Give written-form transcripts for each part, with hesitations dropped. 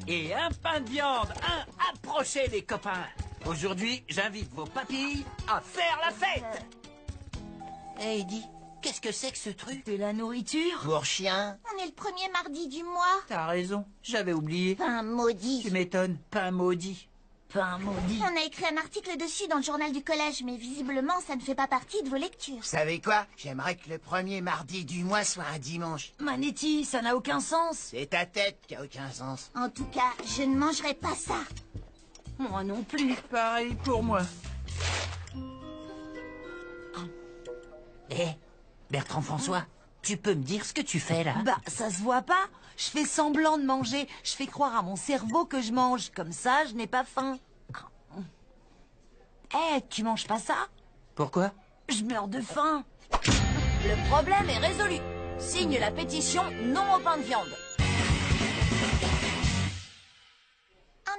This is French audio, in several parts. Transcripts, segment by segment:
et un pain de viande. Approchez les copains. Aujourd'hui, j'invite vos papilles à faire la fête. Hey, Eddie, qu'est-ce que c'est que ce truc? De la nourriture? Pour chien? On est le premier mardi du mois. T'as raison, j'avais oublié. Pain maudit. Tu m'étonnes, pain maudit. Pain maudit. On a écrit un article dessus dans le journal du collège, mais visiblement, ça ne fait pas partie de vos lectures. Vous savez quoi? J'aimerais que le premier mardi du mois soit un dimanche. Manetti, ça n'a aucun sens. C'est ta tête qui a aucun sens. En tout cas, je ne mangerai pas ça. Moi non plus. Pareil pour moi. Eh, Bertrand François, tu peux me dire ce que tu fais là? Bah, ça se voit pas. Je fais semblant de manger. Je fais croire à mon cerveau que je mange. Comme ça, je n'ai pas faim. Eh, tu manges pas ça? Pourquoi? Je meurs de faim. Le problème est résolu. Signe la pétition non au pain de viande.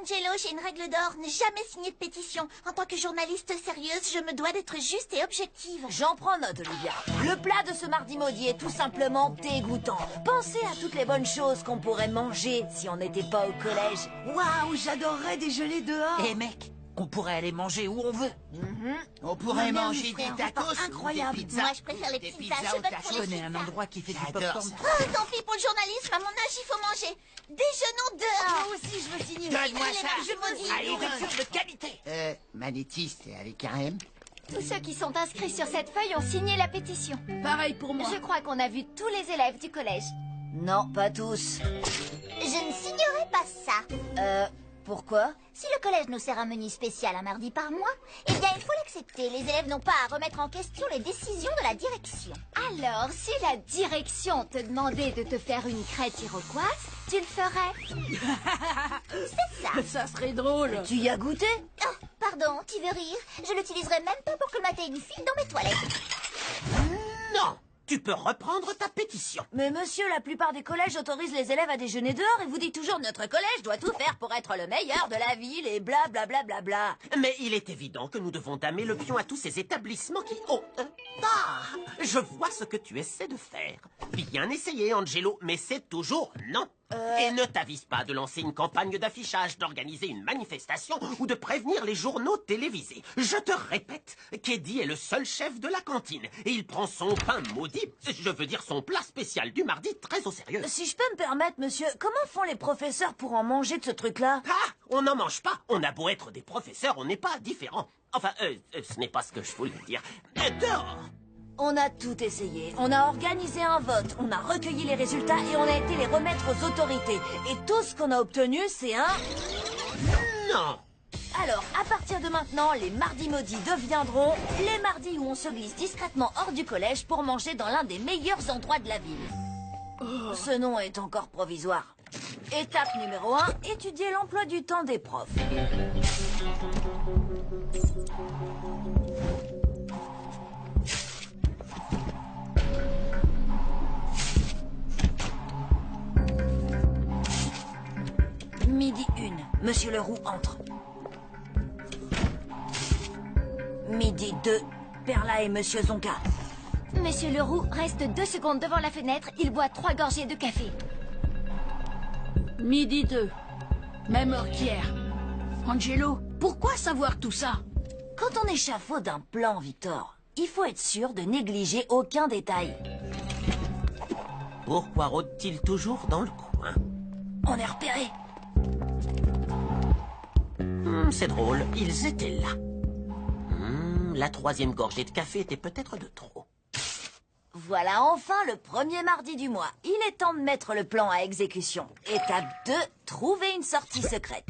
Angelo, j'ai une règle d'or, ne jamais signer de pétition. En tant que journaliste sérieuse, je me dois d'être juste et objective. J'en prends note, Olivia. Le plat de ce mardi maudit est tout simplement dégoûtant. Pensez à toutes les bonnes choses qu'on pourrait manger si on n'était pas au collège. Waouh, j'adorerais déjeuner dehors. Eh mec, on pourrait aller manger où on veut. On pourrait Ma mère manger nous ferait des un repas tacos, incroyable. des pizzas. Moi, je préfère les des pizzas, je au vote pour tacos. les Je connais un pizzas. endroit qui fait du J'adore popcorn. ça. Oh, tant pis pour le journalisme, à mon âge, il faut manger. Déjeunons dehors. Moi aussi, je veux signer. Donne-moi Allez, ça. je vous dis. Allez, nourriture de qualité. Manetti, c'est avec un M? Tous ceux qui sont inscrits sur cette feuille ont signé la pétition. Pareil pour moi. Je crois qu'on a vu tous les élèves du collège. Non, pas tous. Je ne signerai pas ça. Pourquoi? Si le collège nous sert un menu spécial un mardi par mois, eh bien, il faut l'accepter. Les élèves n'ont pas à remettre en question les décisions de la direction. Alors, si la direction te demandait de te faire une crête iroquoise, tu le ferais. C'est ça. Ça serait drôle. Tu y as goûté? Oh, pardon, tu veux rire? Je l'utiliserai même pas pour colmater une file dans mes toilettes. Non, tu peux reprendre ta pétition. Mais monsieur, la plupart des collèges autorisent les élèves à déjeuner dehors et vous dites toujours notre collège doit tout faire pour être le meilleur de la ville et bla bla bla bla bla. Mais il est évident que nous devons damer le pion à tous ces établissements qui... Oh, ah, je vois ce que tu essaies de faire. Bien essayé, Angelo, mais c'est toujours non. Et ne t'avise pas de lancer une campagne d'affichage, d'organiser une manifestation ou de prévenir les journaux télévisés. Je te répète qu'Eddie est le seul chef de la cantine et il prend son pain maudit, je veux dire son plat spécial du mardi, très au sérieux. Si je peux me permettre, monsieur, comment font les professeurs pour en manger de ce truc-là? Ah, on n'en mange pas. On a beau être des professeurs, on n'est pas différents. Enfin, ce n'est pas ce que je voulais dire. Dehors! On a tout essayé. On a organisé un vote, on a recueilli les résultats et on a été les remettre aux autorités. Et tout ce qu'on a obtenu, c'est un... Non! Alors, à partir de maintenant, les mardis maudits deviendront les mardis où on se glisse discrètement hors du collège pour manger dans l'un des meilleurs endroits de la ville. Ce nom est encore provisoire. Étape numéro 1, étudier l'emploi du temps des profs. Midi 1, Monsieur Leroux entre. Midi 2, Perla et Monsieur Zonka. Monsieur Leroux reste 2 secondes devant la fenêtre, il boit 3 gorgées de café. Midi 2. Même heure qu'hier. Angelo, pourquoi savoir tout ça? Quand on échafaude un plan, Victor, il faut être sûr de négliger aucun détail. Pourquoi rôde-t-il toujours dans le coin? On est repéré. C'est drôle, ils étaient là. La 3e gorgée de café était peut-être de trop. Voilà enfin le premier mardi du mois. Il est temps de mettre le plan à exécution. Étape 2, trouver une sortie secrète.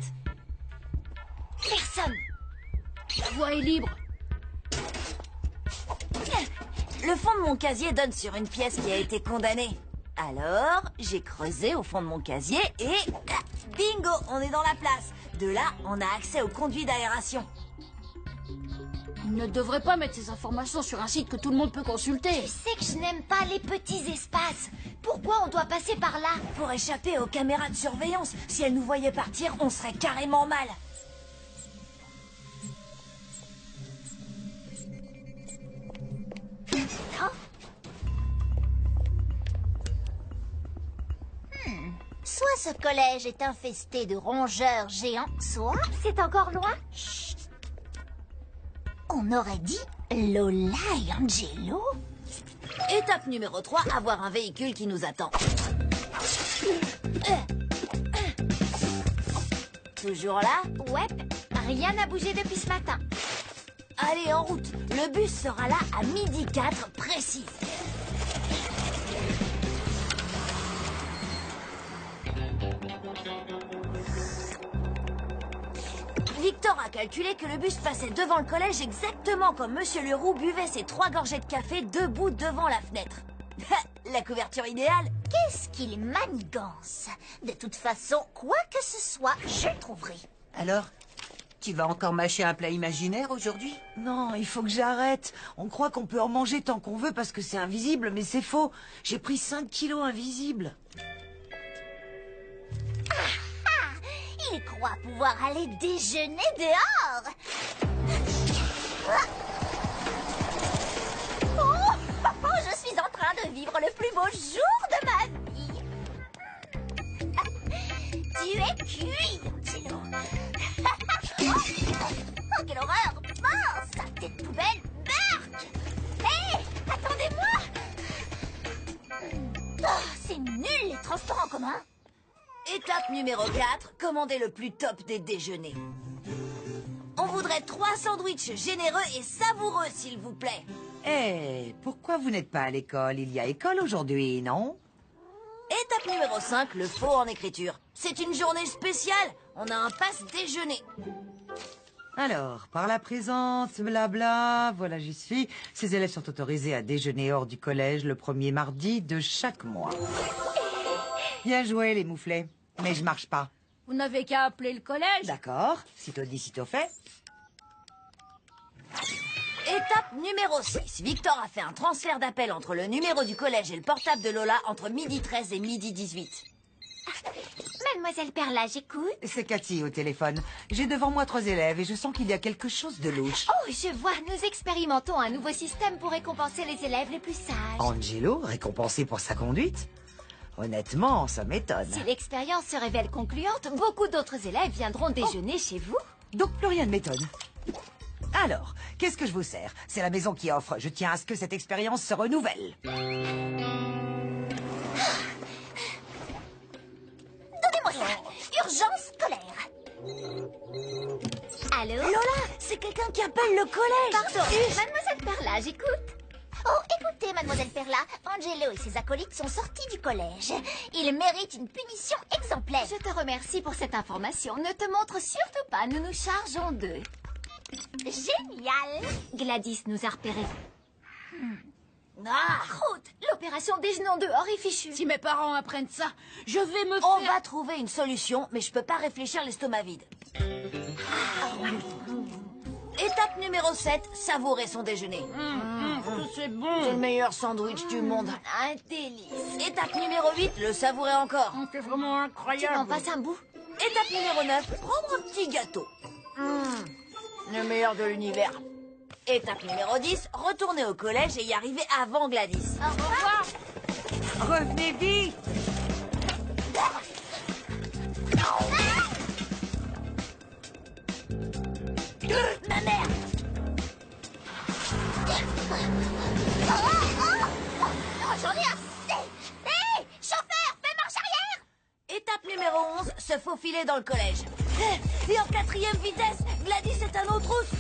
Personne. La voie est libre. Le fond de mon casier donne sur une pièce qui a été condamnée. Alors, j'ai creusé au fond de mon casier et... bingo, on est dans la place. De là, on a accès au conduit d'aération. On ne devrait pas mettre ces informations sur un site que tout le monde peut consulter. Tu sais que je n'aime pas les petits espaces. Pourquoi on doit passer par là? Pour échapper aux caméras de surveillance. Si elles nous voyaient partir, on serait carrément mal. Soit ce collège est infesté de rongeurs géants, soit... C'est encore loin? On aurait dit Lola et Angelo. Étape numéro 3, avoir un véhicule qui nous attend. Toujours là? Ouais, rien n'a bougé depuis ce matin. Allez, en route. Le bus sera là à 12h04 précis. Victor a calculé que le bus passait devant le collège exactement comme Monsieur Leroux buvait ses 3 gorgées de café debout devant la fenêtre. La couverture idéale. Qu'est-ce qu'il manigance? De toute façon, quoi que ce soit, je le trouverai. Alors, tu vas encore mâcher un plat imaginaire aujourd'hui? Non, il faut que j'arrête. On croit qu'on peut en manger tant qu'on veut parce que c'est invisible, mais c'est faux. J'ai pris 5 kilos invisibles. Il croit pouvoir aller déjeuner dehors. Oh, je suis en train de vivre le plus beau jour de ma vie. Tu es cuit, Angelo. Oh, quelle horreur! Mince, saleté de poubelle, Burk! Hé, attendez-moi! Oh, c'est nul, les transports en commun. Étape numéro 4, commander le plus top des déjeuners. On voudrait 3 sandwichs généreux et savoureux, s'il vous plaît. Eh, pourquoi vous n'êtes pas à l'école? Il y a école aujourd'hui, non? Étape numéro 5, le faux en écriture. C'est une journée spéciale. On a un passe déjeuner. Alors, par la présente, blabla, voilà j'y suis. Ces élèves sont autorisés à déjeuner hors du collège le premier mardi de chaque mois. Bien joué, les mouflets. Mais je marche pas. Vous n'avez qu'à appeler le collège. D'accord, sitôt dit, sitôt fait. Étape numéro 6. Victor a fait un transfert d'appel entre le numéro du collège et le portable de Lola entre 12h13 et 12h18. Mademoiselle Perla, j'écoute. C'est Cathy au téléphone. J'ai devant moi 3 élèves et je sens qu'il y a quelque chose de louche. Oh, je vois, nous expérimentons un nouveau système pour récompenser les élèves les plus sages. Angelo, récompensé pour sa conduite? Honnêtement, ça m'étonne. Si l'expérience se révèle concluante, beaucoup d'autres élèves viendront déjeuner chez vous. Donc plus rien ne m'étonne. Alors, qu'est-ce que je vous sers? C'est la maison qui offre. Je tiens à ce que cette expérience se renouvelle. Donnez-moi ça. Urgence scolaire. Allô? Lola, c'est quelqu'un qui appelle le collège. Pardon, Mademoiselle Perla, j'écoute. Oh, écoutez, Mademoiselle Perla, Angelo et ses acolytes sont sortis du collège. Ils méritent une punition exemplaire. Je te remercie pour cette information. Ne te montre surtout pas, nous nous chargeons d'eux. Génial. Gladys nous a repérés. Ah, Route, l'opération déjeunons dehors est fichue. Si mes parents apprennent ça, je vais me on faire... va trouver une solution, mais je peux pas réfléchir l'estomac vide. Étape numéro 7, savourer son déjeuner. c'est C'est bon. le meilleur sandwich du monde. Un délice. Étape numéro 8, le savourer encore. C'est vraiment Tu m'en incroyable. passes un bout? Étape numéro 9, prendre un petit gâteau. Le meilleur de l'univers. Étape numéro 10, retourner au collège et y arriver avant Gladys. Au revoir. Revenez vite! Ma mère! Oh, j'en ai assez. Hé, chauffeur, fais marche arrière. Étape numéro 11, se faufiler dans le collège. Et en 4e vitesse, Gladys est à nos trousses.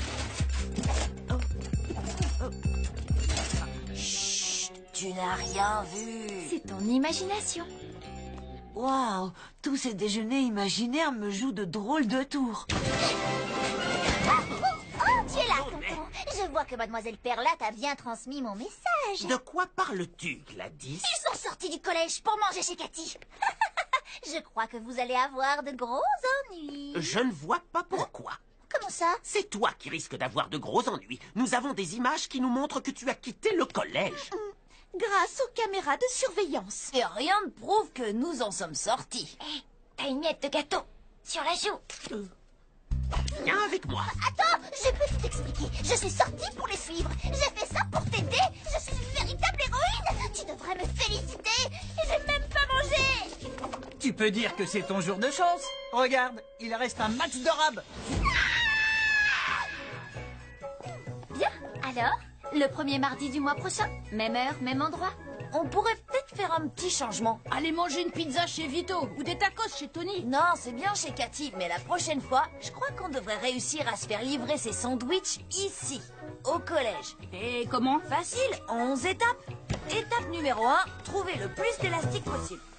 Chut, tu n'as rien vu. C'est ton imagination. Waouh! Tous ces déjeuners imaginaires me jouent de drôles de tours. Oh, tu es là, tonton. Je vois que Mademoiselle Perla t'a bien transmis mon message. De quoi parles-tu, Gladys? Ils sont sortis du collège pour manger chez Cathy. Je crois que vous allez avoir de gros ennuis. Je ne vois pas pourquoi. Comment ça? C'est toi qui risques d'avoir de gros ennuis. Nous avons des images qui nous montrent que tu as quitté le collège. Grâce aux caméras de surveillance. Et rien ne prouve que nous en sommes sortis. Hé, t'as une miette de gâteau sur la joue. Viens avec moi. Attends, je peux tout expliquer. Je suis sortie pour les suivre. J'ai fait ça pour t'aider. Je suis une véritable héroïne. Tu devrais me féliciter. Et j'ai même pas mangé. Tu Tu peux dire que c'est ton jour de chance. Regarde, il reste un max de rab. Bien, alors, le premier mardi du mois prochain, même heure, même endroit. On pourrait peut-être faire un petit changement. Allez manger une pizza chez Vito ou des tacos chez Tony. Non, c'est bien chez Cathy, mais la prochaine fois, je crois qu'on devrait réussir à se faire livrer ses sandwichs ici, au collège. Et comment? Facile, 11 étapes. Étape numéro 1, trouver le plus d'élastique possible.